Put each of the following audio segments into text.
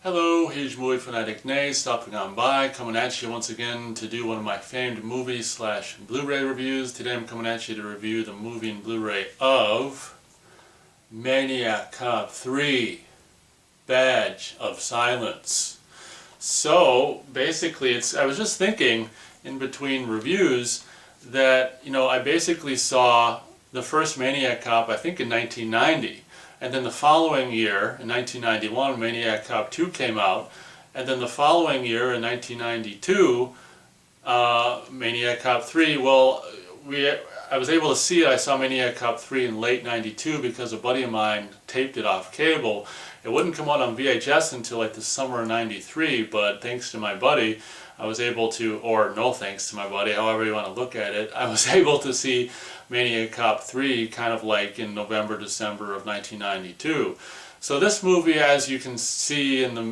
Hello, here's Movie Fanatic Nay, stopping on by, coming at you once again to do one of my famed movie slash Blu-ray reviews. Today I'm coming at you to review the movie and Blu-ray of Maniac Cop 3, Badge of Silence. So, basically, I was just thinking in between reviews that, I basically saw the first Maniac Cop, I think in 1990. And then the following year, in 1991, Maniac Cop 2 came out. And then the following year, in 1992, Maniac Cop 3, I was able to see it. I saw Maniac Cop 3 in late 92 because a buddy of mine taped it off cable. It wouldn't come out on VHS until like the summer of 93, but thanks to my buddy, I was able to, or no thanks to my buddy, however you want to look at it, I was able to see Maniac Cop 3 kind of like in November, December of 1992. So this movie, as you can see in the,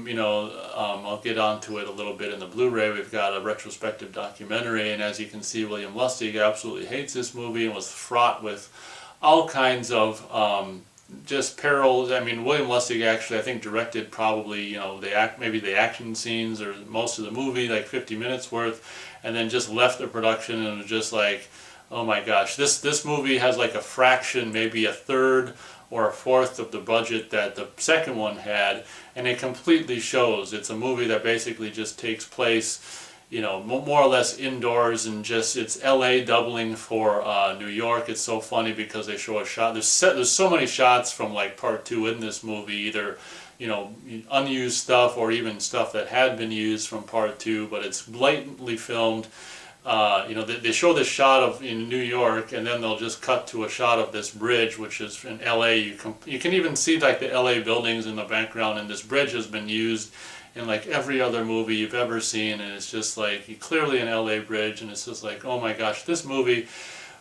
I'll get onto it a little bit in the Blu-ray, we've got a retrospective documentary, and as you can see, William Lustig absolutely hates this movie and was fraught with all kinds of just perils. I mean, William Lustig actually, I think, directed probably, maybe the action scenes or most of the movie, like 50 minutes worth, and then just left the production and was just like, oh my gosh, this movie has like a fraction, maybe a third or a fourth of the budget that the second one had, and it completely shows. It's a movie that basically just takes place, more or less indoors, and just it's LA doubling for New York. It's so funny because they show a shot. There's so many shots from like part 2 in this movie, either unused stuff or even stuff that had been used from part 2, but it's blatantly filmed. They show this shot in New York, and then they'll just cut to a shot of this bridge, which is in LA. You can even see like the LA buildings in the background, and this bridge has been used in like every other movie you've ever seen, and it's just like clearly an LA bridge, and it's just like, oh my gosh, this movie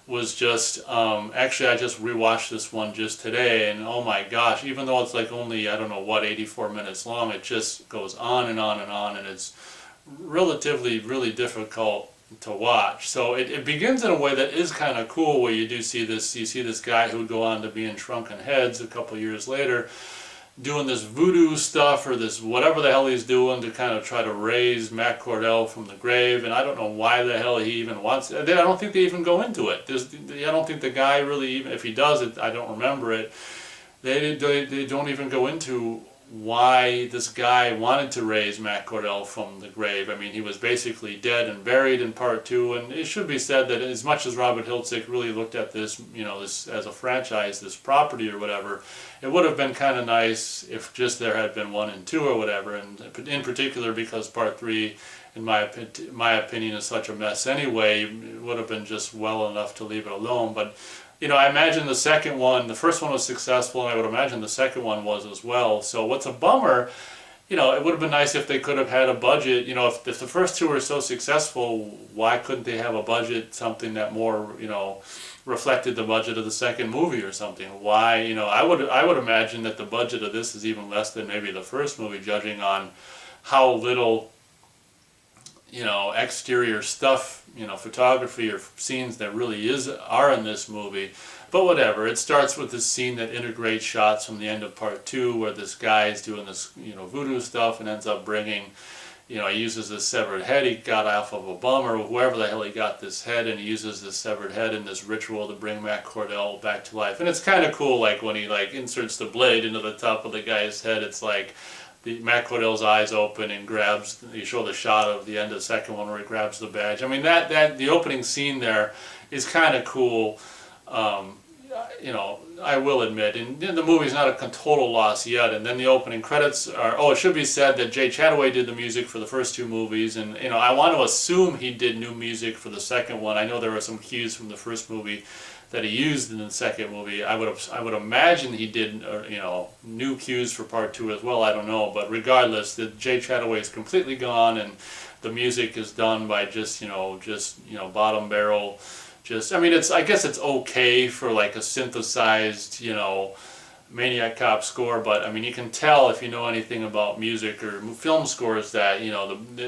was just, actually I just rewatched this one just today, and oh my gosh, even though it's like only, I don't know what, 84 minutes long, it just goes on and on and on, and it's relatively really difficult to watch. So it begins in a way that is kind of cool, where you see this guy who would go on to be in Shrunken Heads a couple years later, doing this voodoo stuff or this whatever the hell he's doing to kind of try to raise Matt Cordell from the grave, and I don't know why the hell he even wants it. I don't think they even go into it. I don't think the guy really, even if he does it, I don't remember it. They don't even go into why this guy wanted to raise Matt Cordell from the grave. I mean, he was basically dead and buried in part 2, and it should be said that as much as Robert Hiltzik really looked at this, this as a franchise, this property or whatever, it would have been kind of nice if just there had been 1 and 2 or whatever, and in particular because part 3, in my opinion, is such a mess anyway, it would have been just well enough to leave it alone. But I imagine the second one, the first one was successful, and I would imagine the second one was as well. So what's a bummer, it would have been nice if they could have had a budget. If the first 2 were so successful, why couldn't they have a budget, something that more, reflected the budget of the second movie or something? Why, I would imagine that the budget of this is even less than maybe the first movie, judging on how little exterior stuff, photography or scenes that really are in this movie. But whatever, it starts with this scene that integrates shots from the end of part 2, where this guy is doing this, voodoo stuff, and ends up bringing, he uses this severed head he got off of a bum or wherever the hell he got this head, and he uses this severed head in this ritual to bring Matt Cordell back to life. And it's kind of cool, like when he inserts the blade into the top of the guy's head, it's like Matt Cordell's eyes open and grabs. You show the shot of the end of the second one where he grabs the badge. I mean, the opening scene there is kind of cool. I will admit, and the movie's not a total loss yet. And then the opening credits are. Oh, it should be said that Jay Chataway did the music for the first 2 movies, and I want to assume he did new music for the second one. I know there were some cues from the first movie that he used in the second movie. I would imagine he did, new cues for part 2 as well. I don't know, but regardless, the Jay Chataway is completely gone, and the music is done by just bottom barrel. I guess it's okay for like a synthesized, Maniac Cop score, but I mean, you can tell if you know anything about music or film scores that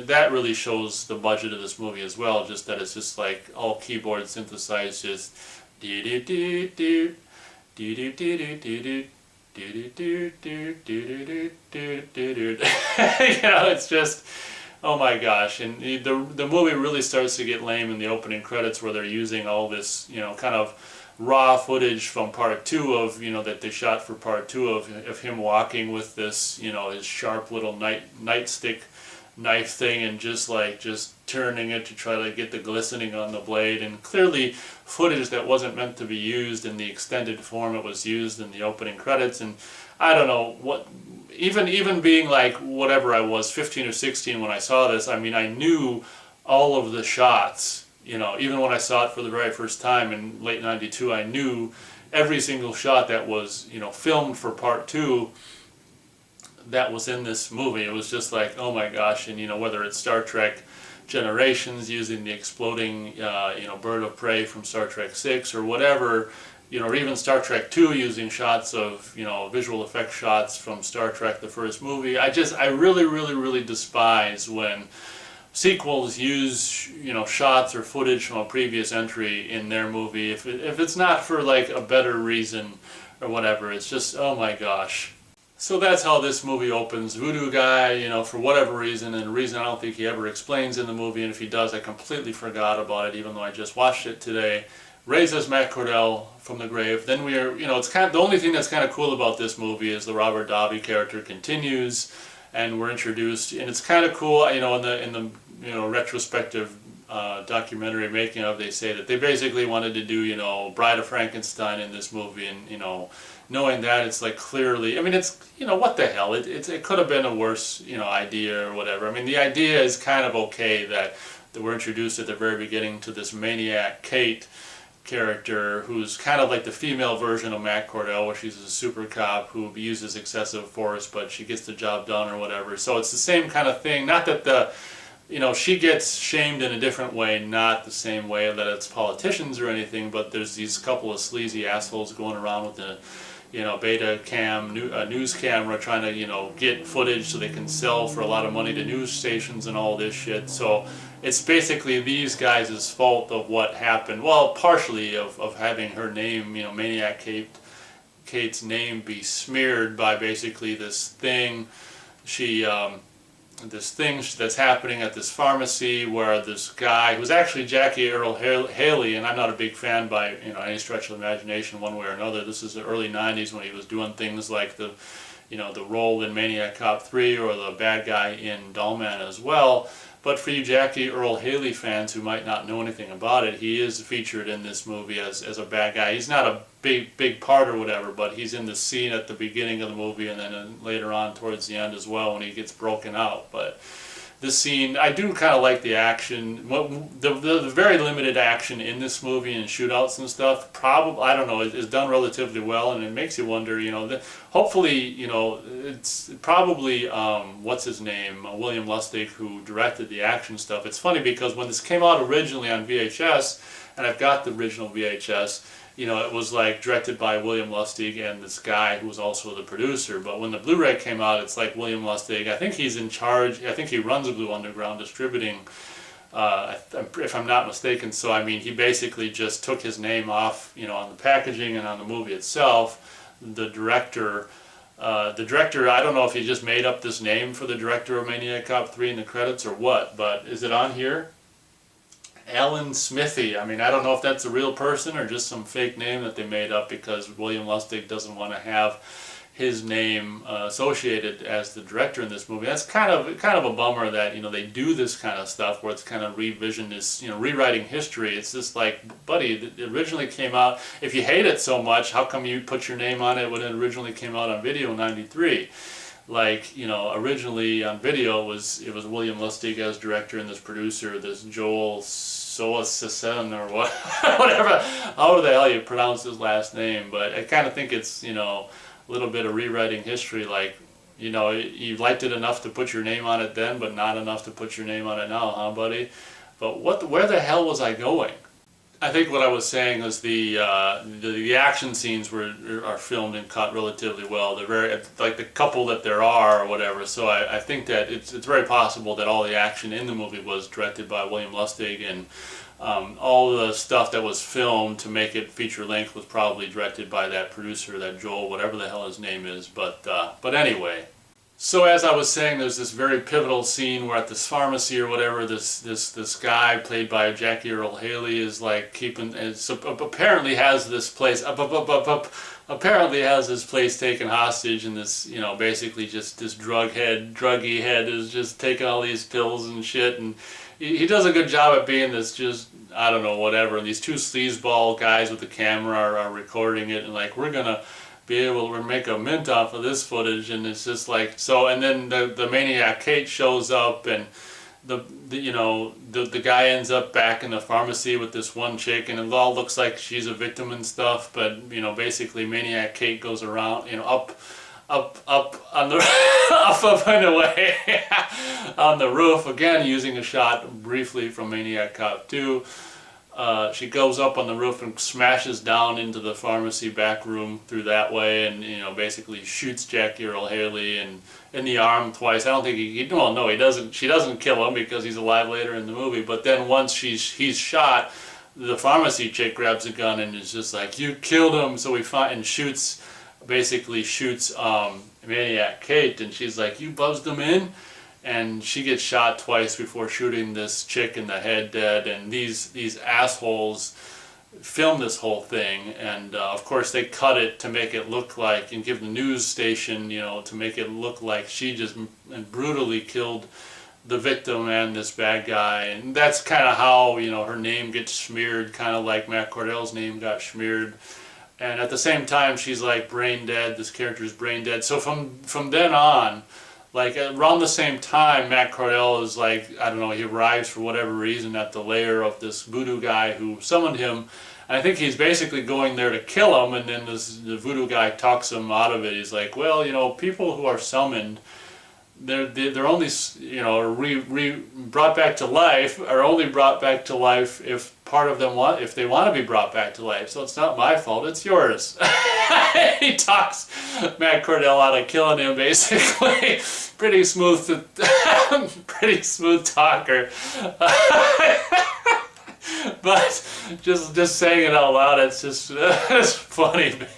that really shows the budget of this movie as well. Just that it's just like all keyboard synthesized, just do do do do do do do do do It's just, oh my gosh. And the movie really starts to get lame in the opening credits, where they're using all this, kind of raw footage from part 2 of, that they shot for part 2 of him walking with this, his sharp little nightstick knife thing, and just turning it to try to get the glistening on the blade, and clearly footage that wasn't meant to be used in the extended form it was used in the opening credits. And I don't know what, even being like whatever I was, 15 or 16 when I saw this, I mean, I knew all of the shots, even when I saw it for the very first time in late '92, I knew every single shot that was, filmed for part 2 that was in this movie. It was just like, oh my gosh. And whether it's Star Trek Generations using the exploding bird of prey from Star Trek 6 or whatever, or even Star Trek 2 using shots of visual effect shots from Star Trek the first movie. I really, really, really despise when sequels use shots or footage from a previous entry in their movie if it's not for like a better reason or whatever. It's just, oh my gosh. So that's how this movie opens. Voodoo guy, for whatever reason, and a reason I don't think he ever explains in the movie, and if he does, I completely forgot about it, even though I just watched it today, raises Matt Cordell from the grave. Then we are, it's kind of, the only thing that's kind of cool about this movie is the Robert Davi character continues, and we're introduced, and it's kind of cool, in the retrospective documentary making of, they say that they basically wanted to do, Bride of Frankenstein in this movie, and, knowing that, it's like clearly, I mean, it's, what the hell, it could have been a worse, idea or whatever. I mean, the idea is kind of okay that we're introduced at the very beginning to this Maniac Kate character who's kind of like the female version of Matt Cordell, where she's a super cop who uses excessive force, but she gets the job done or whatever. So it's the same kind of thing, not that she gets shamed in a different way, not the same way that it's politicians or anything, but there's these couple of sleazy assholes going around with the beta cam, news camera, trying to, get footage so they can sell for a lot of money to news stations and all this shit. So it's basically these guys' fault of what happened. Well, partially of having her name, Maniac Kate's name be smeared by basically this thing that's happening at this pharmacy, where this guy who's actually Jackie Earle Haley, and I'm not a big fan by any stretch of the imagination one way or another. This is the early '90s when he was doing things like the role in Maniac Cop 3 or the bad guy in Dollman as well. But for you Jackie Earle Haley fans who might not know anything about it, he is featured in this movie as a bad guy. He's not a big part or whatever, but he's in the scene at the beginning of the movie, and then later on towards the end as well when he gets broken out. But this scene, I do kind of like the action. The very limited action in this movie and shootouts and stuff, probably, I don't know, is done relatively well, and it makes you wonder, hopefully, it's probably, what's his name, William Lustig, who directed the action stuff. It's funny because when this came out originally on VHS, and I've got the original VHS, it was like directed by William Lustig and this guy who was also the producer. But when the Blu-ray came out, it's like William Lustig, I think he's in charge, I think he runs Blue Underground Distributing, if I'm not mistaken. So I mean, he basically just took his name off, on the packaging and on the movie itself. The director, I don't know if he just made up this name for the director of Maniac Cop 3 in the credits or what, but is it on here? Alan Smithy. I mean, I don't know if that's a real person or just some fake name that they made up because William Lustig doesn't want to have his name associated as the director in this movie. That's kind of a bummer that they do this kind of stuff where it's kind of revisionist, rewriting history. It's just like, buddy, it originally came out. If you hate it so much, how come you put your name on it when it originally came out on video in '93? Like, originally on video it was William Lustig as director and this producer, this Joel Soassisen or what, whatever, however the hell you pronounce his last name. But I kind of think it's, a little bit of rewriting history, like, you liked it enough to put your name on it then, but not enough to put your name on it now, huh, buddy? But where the hell was I going? I think what I was saying is the action scenes are filmed and cut relatively well. They're very, like the couple that there are or whatever. So I think that it's very possible that all the action in the movie was directed by William Lustig, and All the stuff that was filmed to make it feature length was probably directed by that producer, that Joel, whatever the hell his name is. But anyway. So as I was saying, there's this very pivotal scene where at this pharmacy or whatever, this guy played by Jackie Earle Haley is like apparently has this place apparently has this place taken hostage, and this, you know, basically just this druggy head is just taking all these pills and shit, and he does a good job at being this just, I don't know, whatever. And these two sleazeball guys with the camera are recording it, and like, we're gonna be able to make a mint off of this footage, and it's just like, so, and then the Maniac Kate shows up, and the guy ends up back in the pharmacy with this one chick, and it all looks like she's a victim and stuff, but, you know, basically Maniac Kate goes around, you know, up on the up and away on the roof, again using a shot briefly from Maniac Cop 2. She goes up on the roof and smashes down into the pharmacy back room through that way, and, you know, basically shoots Jackie Earle Haley in the arm twice. I don't think he doesn't. She doesn't kill him because he's alive later in the movie. But then once he's shot, the pharmacy chick grabs a gun and is just like, "You killed him!" So he basically shoots Maniac Kate, and she's like, "You buzzed him in." And she gets shot twice before shooting this chick in the head dead. And these assholes film this whole thing, and of course they cut it to make it look like, and give the news station, you know, to make it look like she just brutally killed the victim and this bad guy. And that's kind of how, you know, her name gets smeared, kind of like Matt Cordell's name got smeared. And at the same time, she's like brain dead. This character's brain dead. So from then on, like around the same time, Matt Cordell is like, I don't know, he arrives for whatever reason at the lair of this voodoo guy who summoned him. And I think he's basically going there to kill him, and then the voodoo guy talks him out of it. He's like, well, you know, people who are summoned, they're only, you know, brought back to life, are only brought back to life if part of them if they want to be brought back to life. So it's not my fault, it's yours. He talks Matt Cordell out of killing him, basically. Pretty smooth talker. But just saying it out loud, it's just it's funny, man.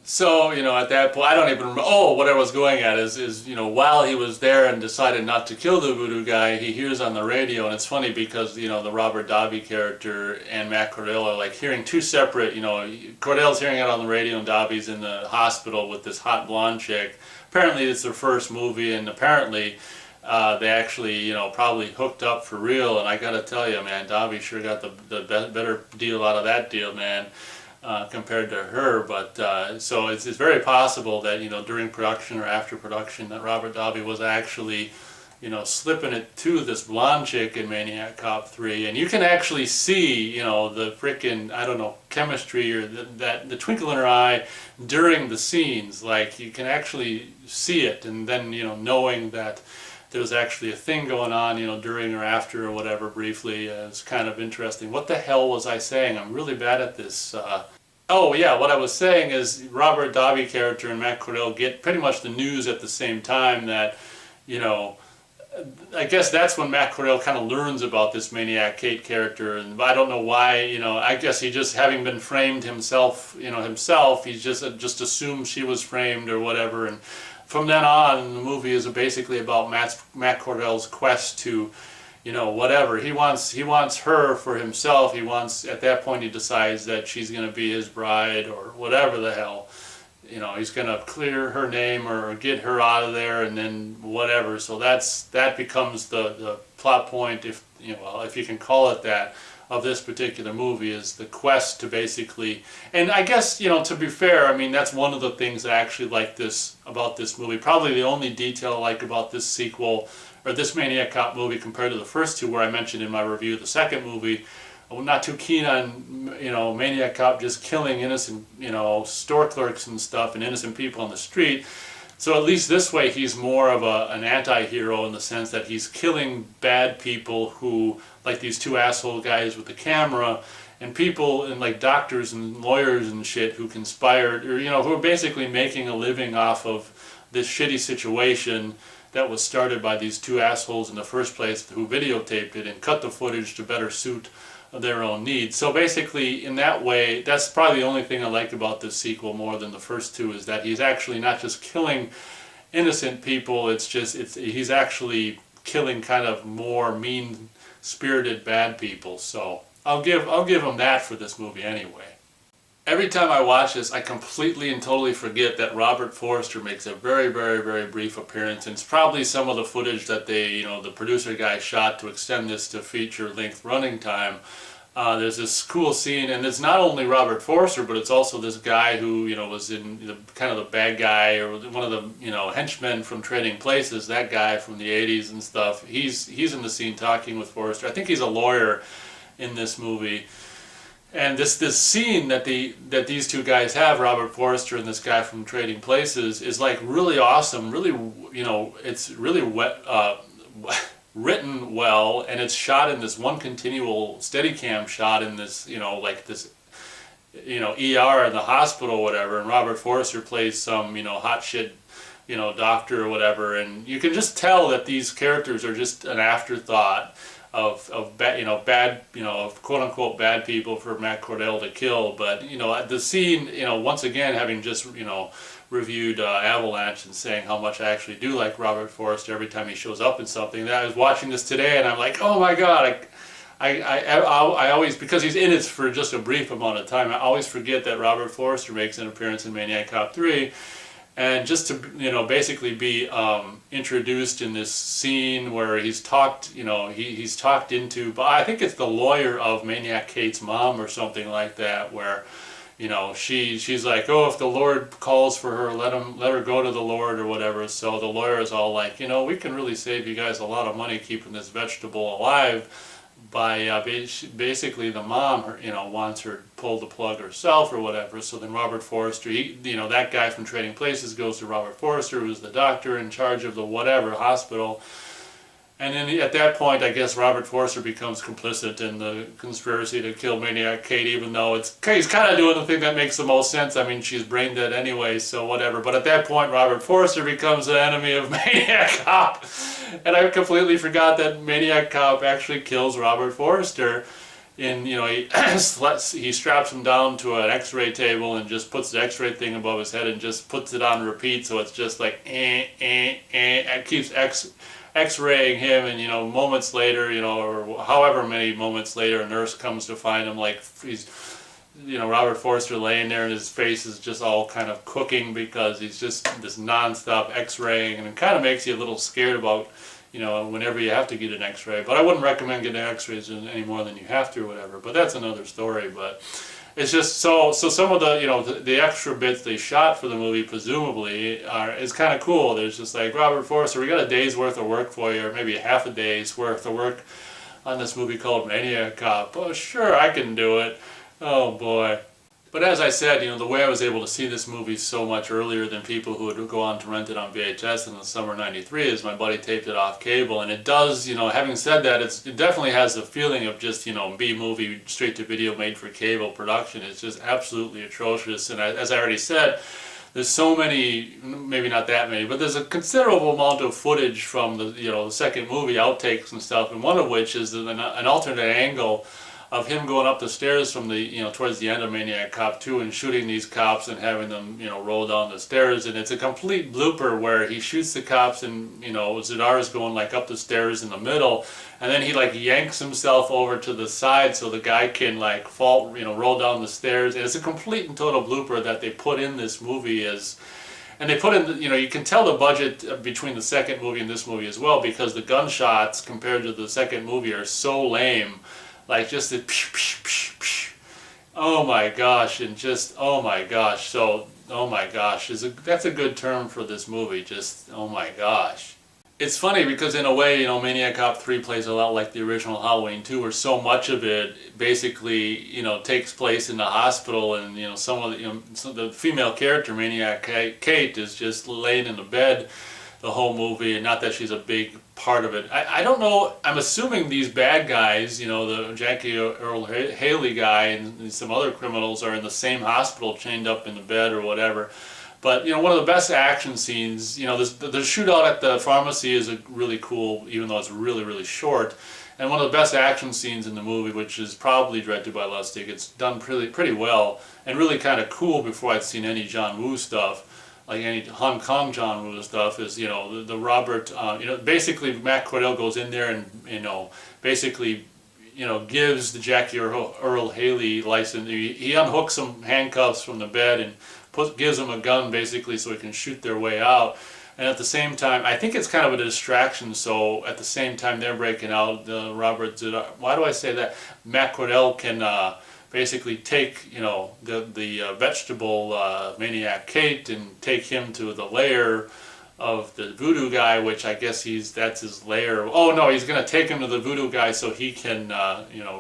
So, you know, at that point, I don't even remember. Oh, what I was going at is, you know, while he was there and decided not to kill the voodoo guy, he hears on the radio, and it's funny because, you know, the Robert Davi character and Matt Cordell are like hearing two separate, you know, Cordell's hearing it on the radio and Davi's in the hospital with this hot blonde chick. Apparently it's their first movie, and apparently they actually, you know, probably hooked up for real. And I gotta tell you, man, Davi sure got the better deal out of that deal, man. Compared to her, but so it's very possible that, you know, during production or after production, that Robert Davi was actually, you know, slipping it to this blonde chick in Maniac Cop 3, and you can actually see, you know, the frickin', I don't know, chemistry or the twinkle in her eye during the scenes. Like, you can actually see it, and then, you know, knowing that there was actually a thing going on, you know, during or after or whatever briefly, it's kind of interesting. What the hell was I saying? I'm really bad at this. Oh yeah, what I was saying is Robert Davi character and Matt Cordell get pretty much the news at the same time. That, you know, I guess that's when Matt Cordell kind of learns about this Maniac Kate character, and I don't know why, you know, I guess he just, having been framed himself, you know, he just assumed she was framed or whatever. And from then on, the movie is basically about Matt Cordell's quest to, you know, whatever. He wants her for himself. At that point he decides that she's going to be his bride or whatever the hell. You know, he's going to clear her name or get her out of there, and then whatever. So that becomes the plot point, if you know, well, if you can call it that, of this particular movie, is the quest to basically, and I guess, you know, to be fair, I mean, that's one of the things I actually like about this movie. Probably the only detail I like about this sequel, or this Maniac Cop movie, compared to the first two, where I mentioned in my review the second movie, I'm not too keen on, you know, Maniac Cop just killing innocent, you know, store clerks and stuff and innocent people on the street. So at least this way he's more of an anti-hero, in the sense that he's killing bad people who, like these two asshole guys with the camera, and people, and like doctors and lawyers and shit who conspired, or, you know, who are basically making a living off of this shitty situation that was started by these two assholes in the first place who videotaped it and cut the footage to better suit their own needs. So basically, in that way, that's probably the only thing I like about this sequel more than the first two, is that he's actually not just killing innocent people, he's actually killing kind of more mean-spirited bad people. So I'll give him that for this movie anyway. Every time I watch this, I completely and totally forget that Robert Forster makes a very, very, very brief appearance. And it's probably some of the footage that the producer guy shot to extend this to feature-length running time. There's this cool scene, and it's not only Robert Forster, but it's also this guy who, was in kind of the bad guy, or one of the, henchmen from Trading Places, that guy from the 80s and stuff. He's in the scene talking with Forster. I think he's a lawyer in this movie. And this scene that these two guys have, Robert Forster and this guy from Trading Places, is like really awesome. Really, it's really written well, and it's shot in this one continual Steadicam shot in this, like this, ER in the hospital or whatever. And Robert Forster plays some, hot shit, doctor or whatever. And you can just tell that these characters are just an afterthought of bad, of quote unquote bad people for Matt Cordell to kill. But the scene, once again, having just reviewed Avalanche and saying how much I actually do like Robert Forster every time he shows up in something. I was watching this today and I'm like, oh my god, I always, because he's in it for just a brief amount of time, I always forget that Robert Forster makes an appearance in Maniac Cop 3. And just to basically be introduced in this scene where he's talked, he's talked into, but I think it's the lawyer of Maniac Kate's mom or something like that, where she's like, oh, if the Lord calls for her, let her go to the Lord or whatever. So the lawyer is all like, we can really save you guys a lot of money keeping this vegetable alive by basically the mom, wants her to pull the plug herself or whatever. So then Robert Forster, that guy from Trading Places goes to Robert Forster, who's the doctor in charge of the whatever hospital. And then at that point, I guess Robert Forster becomes complicit in the conspiracy to kill Maniac Kate, even though he's kind of doing the thing that makes the most sense. I mean, she's brain dead anyway, so whatever. But at that point, Robert Forster becomes an enemy of Maniac Cop. And I completely forgot that Maniac Cop actually kills Robert Forster. He straps him down to an x-ray table and just puts the x-ray thing above his head and just puts it on repeat, so it's just like, it keeps x-raying him, and moments later, or however many moments later, a nurse comes to find him, like he's, Robert Forster laying there and his face is just all kind of cooking because he's just this non-stop x-raying, and it kind of makes you a little scared about, whenever you have to get an x-ray. But I wouldn't recommend getting x-rays any more than you have to or whatever, but that's another story. But it's just so some of the the extra bits they shot for the movie presumably is kind of cool. There's just like, Robert Forster, we got a day's worth of work for you, or maybe half a day's worth of work on this movie called Maniac Cop. Oh sure, I can do it. Oh boy. But as I said, the way I was able to see this movie so much earlier than people who would go on to rent it on VHS in the summer '93 is my buddy taped it off cable. And it does, having said that, it definitely has the feeling of just, B-movie, straight-to-video made-for-cable production. It's just absolutely atrocious. And as I already said, there's so many, maybe not that many, but there's a considerable amount of footage from the second movie, outtakes and stuff, and one of which is an alternate angle of him going up the stairs from towards the end of Maniac Cop 2 and shooting these cops and having them, roll down the stairs. And it's a complete blooper where he shoots the cops and, Zadar's going like up the stairs in the middle, and then he like yanks himself over to the side so the guy can like fall, roll down the stairs. And it's a complete and total blooper that they put in this movie and they put in, you can tell the budget between the second movie and this movie as well, because the gunshots compared to the second movie are so lame. Like just the pew, pew, pew, pew. Oh my gosh, and just, oh my gosh. So, oh my gosh, that's a good term for this movie, just, oh my gosh. It's funny because in a way, Maniac Cop 3 plays a lot like the original Halloween 2, where so much of it basically, takes place in the hospital, and, some of the female character, Maniac Kate, is just laying in the bed the whole movie, and not that she's a big part of it. I don't know, I'm assuming these bad guys, the Jackie Earle Haley guy and some other criminals are in the same hospital chained up in the bed or whatever. But one of the best action scenes, the shootout at the pharmacy is a really cool, even though it's really, really short. And one of the best action scenes in the movie, which is probably directed by Lustig, it's done pretty well and really kind of cool before I'd seen any John Woo stuff, like any Hong Kong John Woo stuff, is the Robert, basically Matt Cordell goes in there and basically gives the Jackie Earl Haley license. He unhooks some handcuffs from the bed and gives them a gun basically so he can shoot their way out. And at the same time, I think it's kind of a distraction, so at the same time they're breaking out, why do I say that? Matt Cordell can basically take, the vegetable Maniac Kate and take him to the lair of the voodoo guy, which I guess that's his lair. Oh no, he's going to take him to the voodoo guy so he can,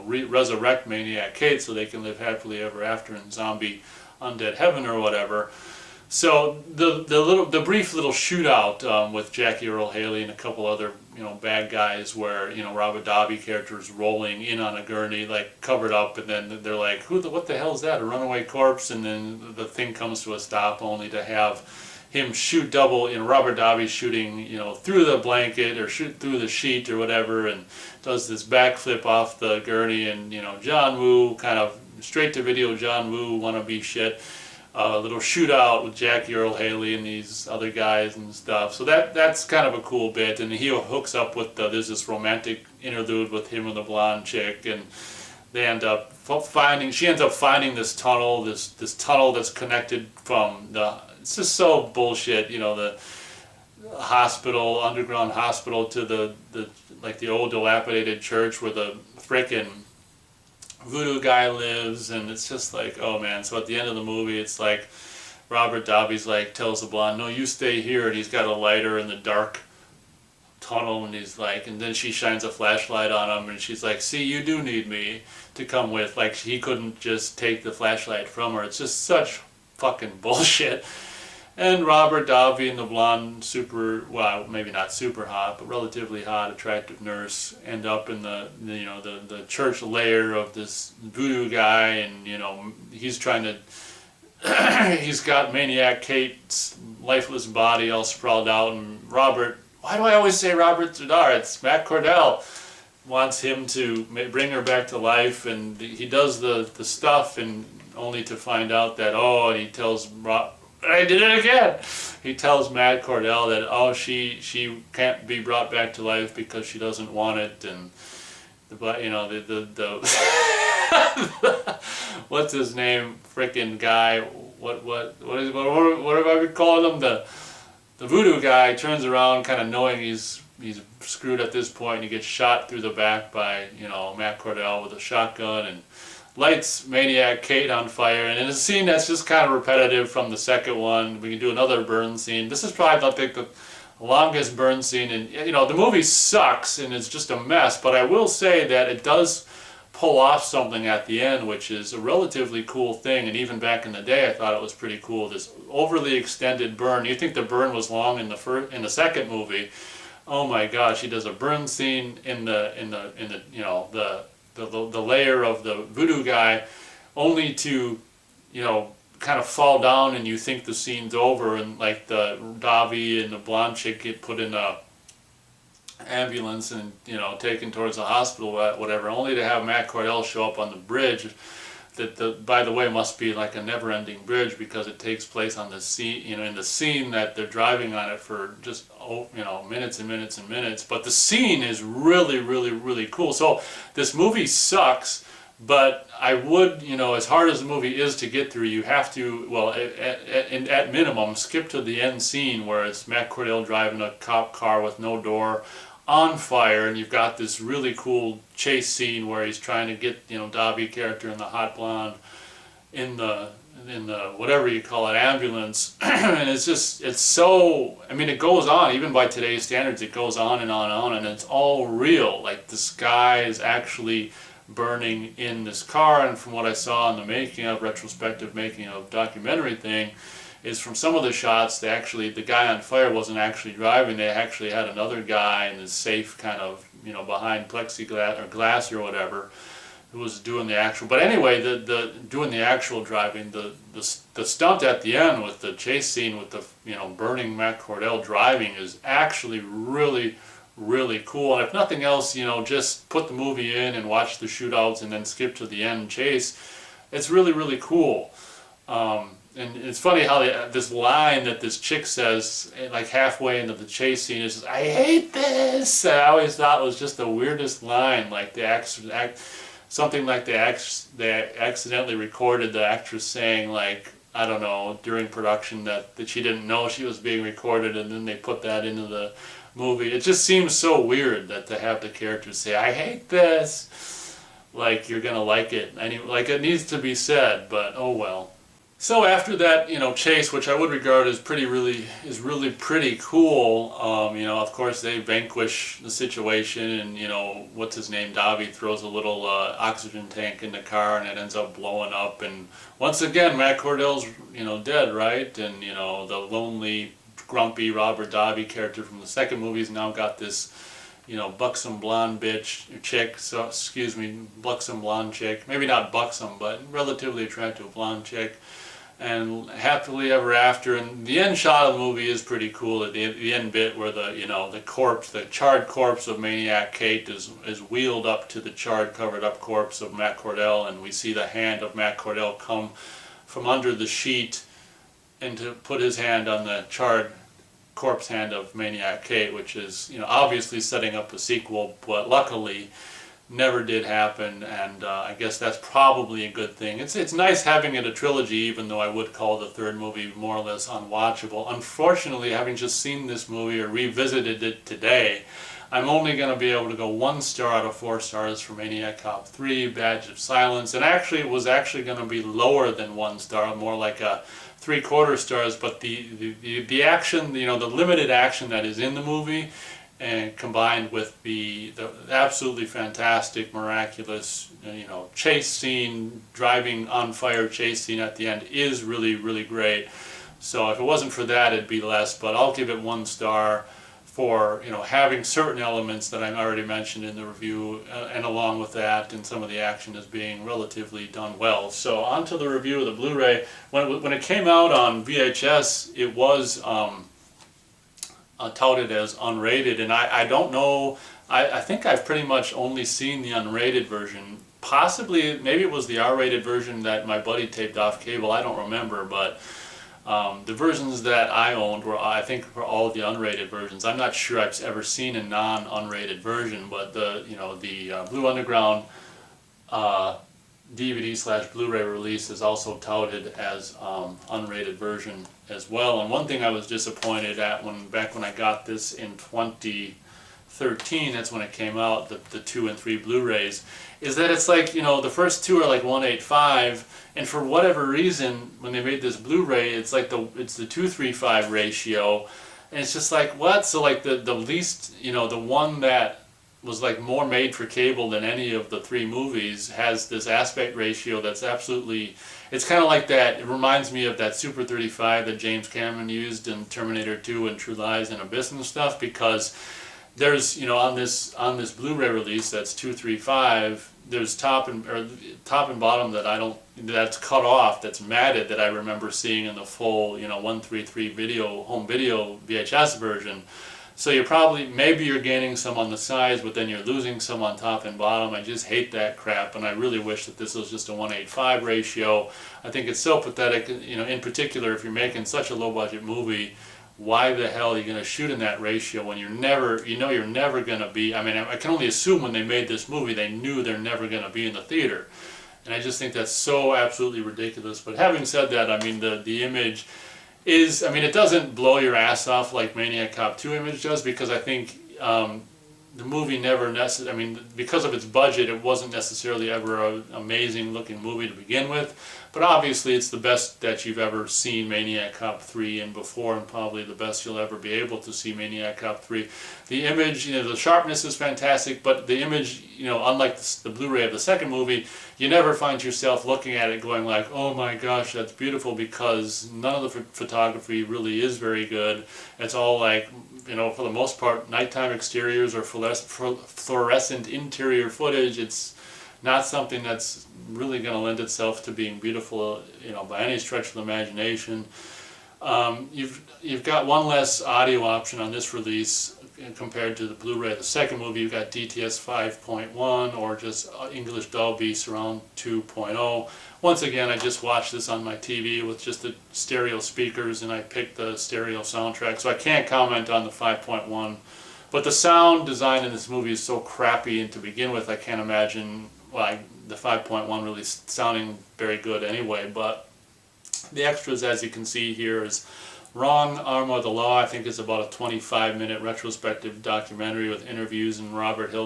resurrect Maniac Kate so they can live happily ever after in zombie undead heaven or whatever. So the brief little shootout with Jackie Earl Haley and a couple other bad guys where Robert Davi character is rolling in on a gurney like covered up, and then they're like, what the hell is that, a runaway corpse? And then the thing comes to a stop only to have him shoot double, Robert Davi shooting through the blanket or shoot through the sheet or whatever, and does this backflip off the gurney, and John Woo kind of straight to video John Woo wannabe shit. A little shootout with Jackie Earl Haley and these other guys and stuff. So that's kind of a cool bit. And he hooks up with there's this romantic interlude with him and the blonde chick, and they end up she ends up finding this tunnel, this tunnel that's connected from it's just so bullshit, the hospital, underground hospital, to the old dilapidated church where the frickin' voodoo guy lives, and it's just like, oh man. So at the end of the movie, it's like Robert Davi's like tells the blonde, no, you stay here, and he's got a lighter in the dark tunnel, and he's like, and then she shines a flashlight on him, and she's like, see, you do need me to come with, like he couldn't just take the flashlight from her. It's just such fucking bullshit. And Robert Davi and the blonde, maybe not super hot, but relatively hot, attractive nurse, end up in the church lair of this voodoo guy, and he's trying to, he's got Maniac Kate's lifeless body all sprawled out, and Robert, why do I always say Robert Zudar? It's Matt Cordell, wants him to bring her back to life, and he does the stuff, and only to find out that, and he tells I did it again. He tells Matt Cordell that she can't be brought back to life because she doesn't want it, and the what's his name, frickin' guy, what have I been calling him, the voodoo guy turns around kind of knowing he's screwed at this point, and he gets shot through the back by Matt Cordell with a shotgun, and lights Maniac Kate on fire. And in a scene that's just kind of repetitive from the second one, we can do another burn scene. This is probably, I think, the longest burn scene, and the movie sucks and it's just a mess, but I will say that it does pull off something at the end, which is a relatively cool thing. And even back in the day, I thought it was pretty cool, this overly extended burn. You think the burn was long in the second movie. Oh my gosh, he does a burn scene in the layer of the voodoo guy, only to kind of fall down, and you think the scene's over, and like the Davi and the blonde chick get put in a ambulance and taken towards the hospital, whatever, only to have Matt Cordell show up on the bridge that by the way must be like a never-ending bridge, because it takes place on the scene, in the scene that they're driving on it for just minutes and minutes and minutes. But the scene is really, really, really cool. So this movie sucks, but I would, as hard as the movie is to get through, you have to, well, at minimum, skip to the end scene where it's Matt Cordell driving a cop car with no door on fire, and you've got this really cool chase scene where he's trying to get Davi character in the hot blonde in the whatever you call it, ambulance. And it's so, I mean, it goes on, even by today's standards, it goes on and on and on, and it's all real. Like, this guy is actually burning in this car, and from what I saw in the retrospective making of documentary thing, is from some of the shots, the guy on fire wasn't actually driving. They actually had another guy in the safe kind of, behind plexiglass or glass or whatever, who was doing the actual. But anyway, the doing the actual driving, the stunt at the end with the chase scene with the burning Matt Cordell driving is actually really cool. And if nothing else, just put the movie in and watch the shootouts and then skip to the end chase. It's really cool. And it's funny how this line that this chick says, like halfway into the chase scene, is just, "I hate this." I always thought it was just the weirdest line, like something like they accidentally recorded the actress saying, like, I don't know, during production that she didn't know she was being recorded, and then they put that into the movie. It just seems so weird that to have the characters say, "I hate this," like you're gonna like it. Like it needs to be said, but oh well. So after that, chase, which I would regard as really pretty cool. Of course they vanquish the situation, and what's his name, Dobby, throws a little oxygen tank in the car, and it ends up blowing up. And once again, Matt Cordell's dead, right? And the lonely, grumpy Robert Dobby character from the second movie's now got this buxom blonde chick, so excuse me, buxom blonde chick, maybe not buxom, but relatively attractive blonde chick, and happily ever after. And the end shot of the movie is pretty cool. At the end bit where the charred corpse of Maniac Kate is wheeled up to the charred, covered up corpse of Matt Cordell, and we see the hand of Matt Cordell come from under the sheet and to put his hand on the charred corpse hand of Maniac Kate, which is obviously setting up a sequel, but luckily never did happen. And I guess that's probably a good thing. It's nice having it a trilogy, even though I would call the third movie more or less unwatchable. Unfortunately, having just seen this movie or revisited it today, I'm only going to be able to go 1 star out of 4 stars for Maniac Cop 3, Badge of Silence, and actually it was going to be lower than 1 star, more like a 3/4 stars, but the action, the limited action that is in the movie, and combined with the absolutely fantastic, miraculous, chase scene, driving on fire chase scene at the end is really great. So if it wasn't for that, it'd be less, but I'll give it 1 star for having certain elements that I already mentioned in the review, and along with that, and some of the action as being relatively done well. So on to the review of the Blu-ray. When it came out on VHS, it was touted as unrated, and I don't know. I think I've pretty much only seen the unrated version. Possibly, maybe it was the R-rated version that my buddy taped off cable. I don't remember, but the versions that I owned were, I think, were all the unrated versions. I'm not sure I've ever seen a non-unrated version, but the Blue Underground DVD/Blu-ray release is also touted as unrated version as well. And one thing I was disappointed at back when I got this in 2013, that's when it came out, the 2 and 3 Blu-rays, is that it's like, the first 2 are like 1:8:5, and for whatever reason, when they made this Blu-ray, it's like it's the 2:3:5 ratio, and it's just like, what? So like the least, the one that was like more made for cable than any of the 3 movies has this aspect ratio that's absolutely, it's kind of like that, it reminds me of that Super 35 that James Cameron used in Terminator 2 and True Lies and Abyss and stuff, because there's, on this Blu-ray release that's 2:3:5, there's top and bottom that's cut off, that's matted, that I remember seeing in the full 133 home video VHS version. So maybe you're gaining some on the sides, but then you're losing some on top and bottom. I just hate that crap, and I really wish that this was just a 1:8:5 ratio. I think it's so pathetic, in particular if you're making such a low budget movie. Why the hell are you going to shoot in that ratio when you're never going to be, I can only assume when they made this movie they knew they're never going to be in the theater. And I just think that's so absolutely ridiculous. But having said that, the image is, it doesn't blow your ass off like Maniac Cop 2 image does, because I think the movie never because of its budget, it wasn't necessarily ever an amazing looking movie to begin with. But obviously it's the best that you've ever seen Maniac Cop 3 in before, and probably the best you'll ever be able to see Maniac Cop 3. The image, the sharpness is fantastic, but the image, unlike the Blu-ray of the second movie, you never find yourself looking at it going like, oh my gosh, that's beautiful, because none of the photography really is very good. It's all like, for the most part, nighttime exteriors or fluorescent interior footage. It's not something that's really going to lend itself to being beautiful, by any stretch of the imagination. You've got one less audio option on this release compared to the Blu-ray. The second movie, you've got DTS 5.1 or just English Dolby Surround 2.0. Once again, I just watched this on my TV with just the stereo speakers, and I picked the stereo soundtrack, so I can't comment on the 5.1. But the sound design in this movie is so crappy, and to begin with, I can't imagine the 5.1 really sounding very good anyway. But the extras, as you can see here, is Wrong Arm of the Law. I think it's about a 25-minute retrospective documentary with interviews and Robert, I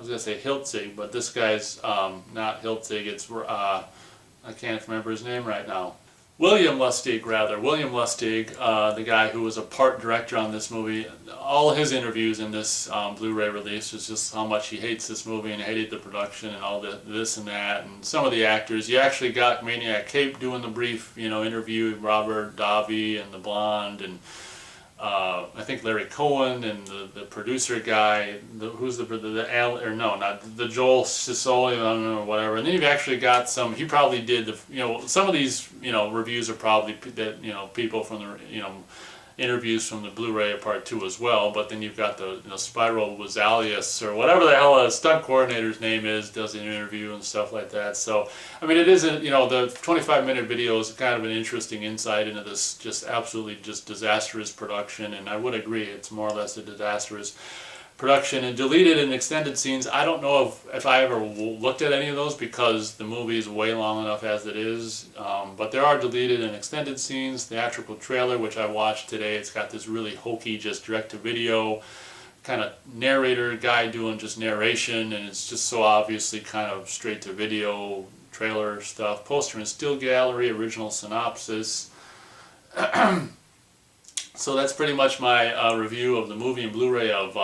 was going to say Hiltzig, but this guy's not Hiltzig, it's, I can't remember his name right now. William Lustig, the guy who was a part director on this movie. All his interviews in this Blu-ray release is just how much he hates this movie and hated the production and all this and that. And some of the actors, you actually got Maniac Cop doing the brief, interview, Robert Davi and the blonde, and I think Larry Cohen and the producer guy, who's the Joel Sisoli, I don't know, whatever. And then you've actually got some. He probably did some of these reviews are probably people from the interviews from the Blu-ray Part 2 as well. But then you've got the Spyro Wazalius or whatever the hell a stunt coordinator's name is, does an interview and stuff like that. So I mean, it isn't, the 25-minute video is kind of an interesting insight into this just absolutely just disastrous production, and I would agree it's more or less a disastrous production. And deleted and extended scenes, I don't know if I ever looked at any of those because the movie is way long enough as it is, but there are deleted and extended scenes. Theatrical trailer, which I watched today, it's got this really hokey just direct-to-video kind of narrator guy doing just narration, and it's just so obviously kind of straight-to-video trailer stuff. Poster and still gallery, original synopsis. So that's pretty much my review of the movie and Blu-ray of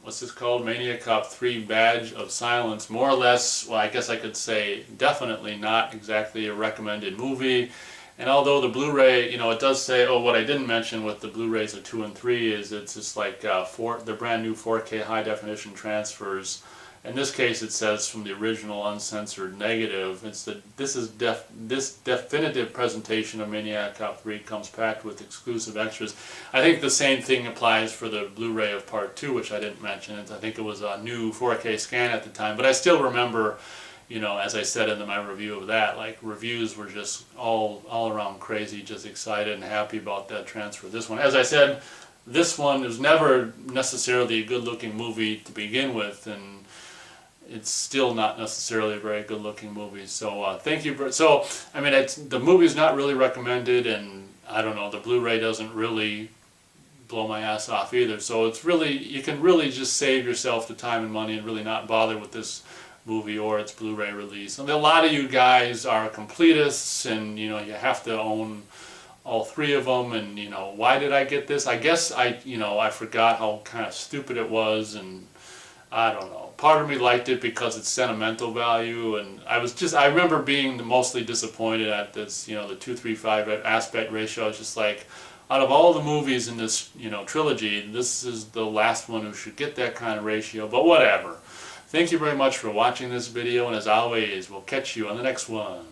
what's this called? Maniac Cop 3 Badge of Silence. More or less, well, I guess I could say definitely not exactly a recommended movie. And although the Blu-ray, it does say, what I didn't mention with the Blu-rays of 2 and 3 is it's just like the brand new 4K high definition transfers. In this case, it says from the original uncensored negative. This definitive presentation of Maniac Cop 3 comes packed with exclusive extras. I think the same thing applies for the Blu-ray of Part 2, which I didn't mention. I think it was a new 4K scan at the time, but I still remember, as I said in my review of that, like reviews were just all around crazy, just excited and happy about that transfer. This one, as I said, this one was never necessarily a good-looking movie to begin with, and it's still not necessarily a very good-looking movie. So thank you. I mean, the movie's not really recommended, and I don't know, the Blu-ray doesn't really blow my ass off either. So it's really, you can really just save yourself the time and money and really not bother with this movie or its Blu-ray release. And a lot of you guys are completists, and you have to own all 3 of them. And why did I get this? I guess I forgot how kind of stupid it was, and I don't know. Part of me liked it because it's sentimental value, and I remember being mostly disappointed at this, the 2:3:5 aspect ratio. I was just like, out of all the movies in this, trilogy, this is the last one who should get that kind of ratio, but whatever. Thank you very much for watching this video, and as always, we'll catch you on the next one.